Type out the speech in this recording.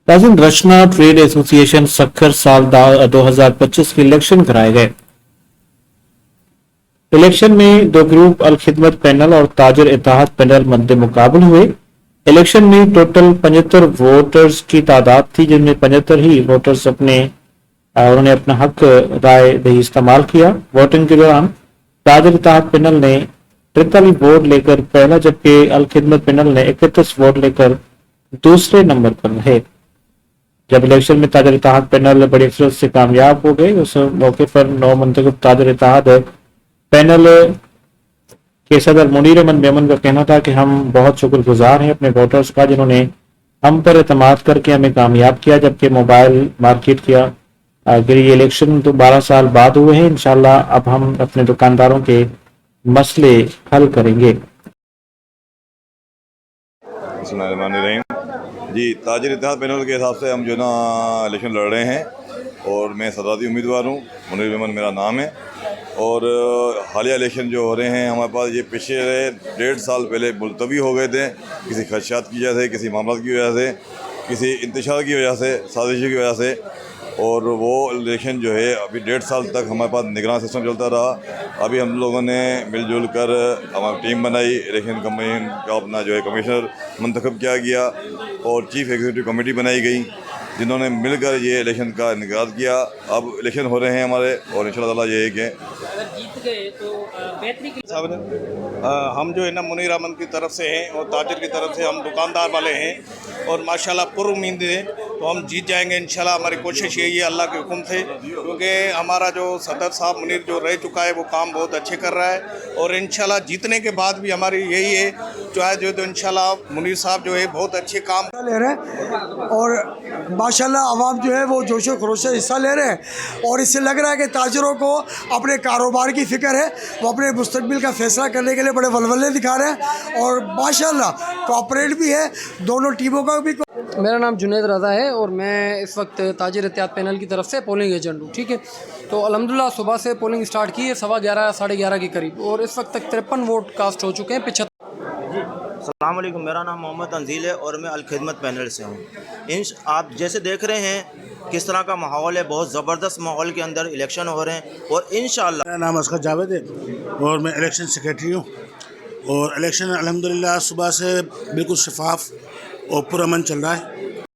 नाज़रीन, रचना trade association Sukkur साल 2025 के इलेक्शन कराए गए। इलेक्शन में दो ग्रुप अल खिदमत पैनल और ताजर इत्तेहाद पैनल मद्दे मुकाबल हुए। इलेक्शन में टोटल 75 वोटर्स की तादाद थी, जिनमें 75 ही वोटर्स उन्होंने अपना हक राय दही इस्तेमाल किया। वोटिंग के दौरान ताजर इत्तेहाद पैनल ने 43 वोट लेकर पहला, जबकि अल खिदमत पैनल ने 31 वोट लेकर दूसरे नंबर पर रहे। जब इलेक्शन में ताजर इत्तेहाद पैनल बड़ी अक्सरियत से कामयाब हो गए, उस मौके पर नौ मुंतखब ताजर इत्तेहाद पैनल के सदर मुनीर अहमद मेमन का कहना था कि हम बहुत शुक्रगुजार हैं अपने वोटर्स का, जिन्होंने हम पर एतमाद करके हमें कामयाब किया। जबकि मोबाइल मार्केट किया अगर ये इलेक्शन तो 12 साल बाद हुए हैं, इंशाल्लाह अब हम अपने दुकानदारों के मसले हल करेंगे। बिस्मिल्लाहिर्रहमानिर्रहीम। जी, ताजर इत्तेहाद पैनल के हिसाब से हम जो ना इलेक्शन लड़ रहे हैं और मैं सदारती उम्मीदवार हूँ। मुनीर मेमन मेरा नाम है। और हालिया इलेक्शन जो हो रहे हैं हमारे पास, ये पिछले 1.5 साल पहले मुलतवी हो गए थे, किसी खदशात की वजह से, किसी मामला की वजह से, किसी इंतशार की वजह से, साजिशों की वजह से। और वो इलेक्शन जो है अभी 1.5 साल तक हमारे पास निगरान सिस्टम चलता रहा। अभी हम लोगों ने मिलजुल कर हमारी टीम बनाई, इलेक्शन कमीशन का अपना जो है कमिश्नर मंतखब किया गया और चीफ एग्जीक्यूटिव कमेटी बनाई गई, जिन्होंने मिलकर ये इलेक्शन का इनेकाद किया। अब इलेक्शन हो रहे हैं हमारे और इंशाअल्लाह ताला ये है कि अगर जीत गए तो बेहतरी की हम जो है ना मुनीर अहमद की तरफ से हैं और ताजिर की तरफ से हम दुकानदार वाले हैं और माशाल्लाह पुरुम्मीद हैं, तो हम जीत जाएंगे इंशाल्लाह। हमारी कोशिश यही है अल्लाह के हुक्म से, क्योंकि हमारा जो सदर साहब मुनीर जो रह चुका है वो काम बहुत अच्छे कर रहा है और इंशाल्लाह जीतने के बाद भी हमारी यही है चाहे जो तो इंशाल्लाह मुनीर साहब जो है बहुत अच्छे काम ले रहे हैं और माशाल्लाह आवाम जो है वो जोशो खरोश से हिस्सा ले रहे हैं। और इससे लग रहा है कि ताजरों को अपने कारोबार की फ़िक्र है, वो अपने मुस्तकबिल का फ़ैसला करने के लिए बड़े वलवले दिखा रहे हैं और माशाल्लाह कोऑपरेट भी है दोनों टीमों का भी। मेरा नाम जुनैद रज़ा है और मैं इस वक्त ताजिर इत्तेहाद पैनल की तरफ से पोलिंग एजेंट हूँ। ठीक है, तो अल्हम्दुलिल्लाह सुबह से पोलिंग स्टार्ट की है 11:15 साढ़े 11 के करीब और इस वक्त तक 53 वोट कास्ट हो चुके हैं। 75 अस्सलाम वालेकुम, मेरा नाम मोहम्मद तंजील है और मैं अल खिदमत पैनल से हूँ। आप जैसे देख रहे हैं किस तरह का माहौल है, बहुत ज़बरदस्त माहौल के अंदर इलेक्शन हो रहे हैं और इंशाअल्लाह। मेरा नाम असगर जावेद है और मैं इलेक्शन सेक्रेटरी हूँ और इलेक्शन अल्हम्दुलिल्लाह सुबह से बिल्कुल शफाफ और पुरअमन चल रहा है।